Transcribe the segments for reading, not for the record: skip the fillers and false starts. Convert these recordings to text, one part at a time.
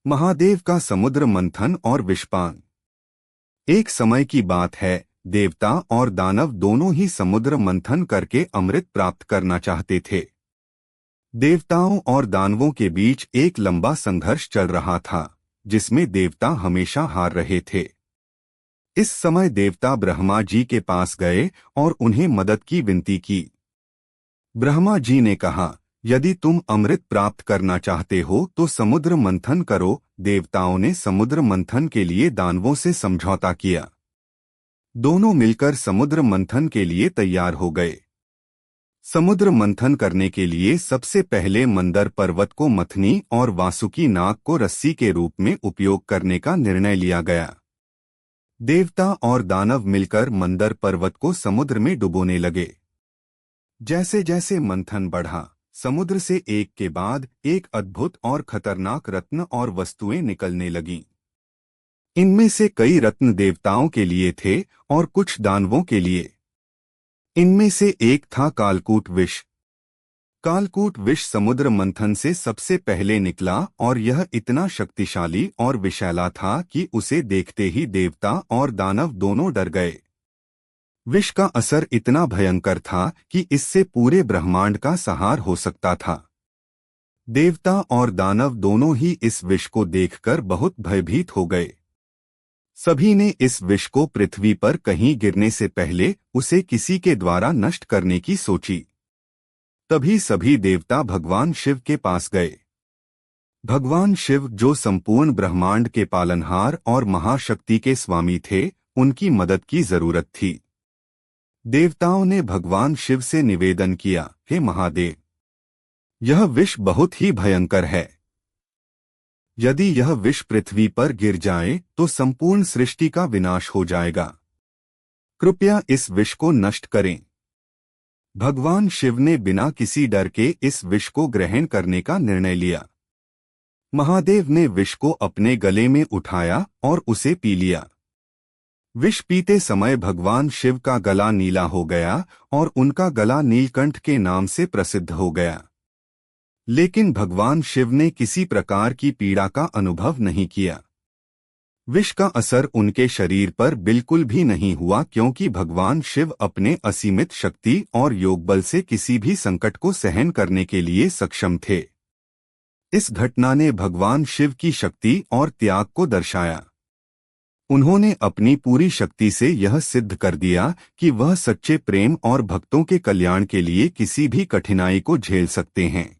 महादेव का समुद्र मंथन और विषपान। एक समय की बात है, देवता और दानव दोनों ही समुद्र मंथन करके अमृत प्राप्त करना चाहते थे। देवताओं और दानवों के बीच एक लंबा संघर्ष चल रहा था, जिसमें देवता हमेशा हार रहे थे। इस समय देवता ब्रह्मा जी के पास गए और उन्हें मदद की विनती की। ब्रह्मा जी ने कहा, यदि तुम अमृत प्राप्त करना चाहते हो तो समुद्र मंथन करो। देवताओं ने समुद्र मंथन के लिए दानवों से समझौता किया। दोनों मिलकर समुद्र मंथन के लिए तैयार हो गए। समुद्र मंथन करने के लिए सबसे पहले मंदर पर्वत को मथनी और वासुकी नाग को रस्सी के रूप में उपयोग करने का निर्णय लिया गया। देवता और दानव मिलकर मंदर पर्वत को समुद्र में डुबोने लगे। जैसे जैसे मंथन बढ़ा, समुद्र से एक के बाद एक अद्भुत और खतरनाक रत्न और वस्तुएं निकलने लगीं। इनमें से कई रत्न देवताओं के लिए थे और कुछ दानवों के लिए। इनमें से एक था कालकूट विष। कालकूट विष समुद्र मंथन से सबसे पहले निकला और यह इतना शक्तिशाली और विषैला था कि उसे देखते ही देवता और दानव दोनों डर गए। विष का असर इतना भयंकर था कि इससे पूरे ब्रह्मांड का संहार हो सकता था। देवता और दानव दोनों ही इस विष को देखकर बहुत भयभीत हो गए। सभी ने इस विष को पृथ्वी पर कहीं गिरने से पहले उसे किसी के द्वारा नष्ट करने की सोची। तभी सभी देवता भगवान शिव के पास गए। भगवान शिव, जो संपूर्ण ब्रह्मांड के पालनहार और महाशक्ति के स्वामी थे, उनकी मदद की जरूरत थी। देवताओं ने भगवान शिव से निवेदन किया, हे महादेव, यह विष बहुत ही भयंकर है। यदि यह विष पृथ्वी पर गिर जाए तो संपूर्ण सृष्टि का विनाश हो जाएगा। कृपया इस विष को नष्ट करें। भगवान शिव ने बिना किसी डर के इस विष को ग्रहण करने का निर्णय लिया। महादेव ने विष को अपने गले में उठाया और उसे पी लिया। विष पीते समय भगवान शिव का गला नीला हो गया और उनका गला नीलकंठ के नाम से प्रसिद्ध हो गया। लेकिन भगवान शिव ने किसी प्रकार की पीड़ा का अनुभव नहीं किया। विष का असर उनके शरीर पर बिल्कुल भी नहीं हुआ, क्योंकि भगवान शिव अपने असीमित शक्ति और योगबल से किसी भी संकट को सहन करने के लिए सक्षम थे। इस घटना ने भगवान शिव की शक्ति और त्याग को दर्शाया। उन्होंने अपनी पूरी शक्ति से यह सिद्ध कर दिया कि वह सच्चे प्रेम और भक्तों के कल्याण के लिए किसी भी कठिनाई को झेल सकते हैं।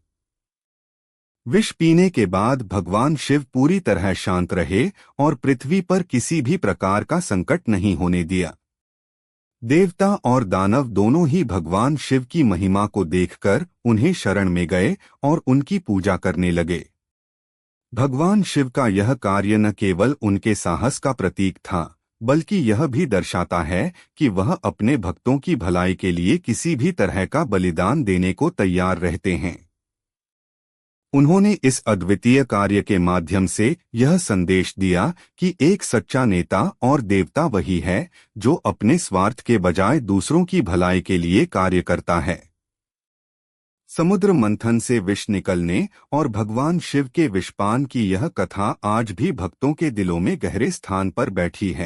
विष पीने के बाद भगवान शिव पूरी तरह शांत रहे और पृथ्वी पर किसी भी प्रकार का संकट नहीं होने दिया। देवता और दानव दोनों ही भगवान शिव की महिमा को देखकर उन्हें शरण में गए और उनकी पूजा करने लगे। भगवान शिव का यह कार्य न केवल उनके साहस का प्रतीक था, बल्कि यह भी दर्शाता है कि वह अपने भक्तों की भलाई के लिए किसी भी तरह का बलिदान देने को तैयार रहते हैं। उन्होंने इस अद्वितीय कार्य के माध्यम से यह संदेश दिया कि एक सच्चा नेता और देवता वही है जो अपने स्वार्थ के बजाय दूसरों की भलाई के लिए कार्य करता है। समुद्र मंथन से विष निकलने और भगवान शिव के विषपान की यह कथा आज भी भक्तों के दिलों में गहरे स्थान पर बैठी है।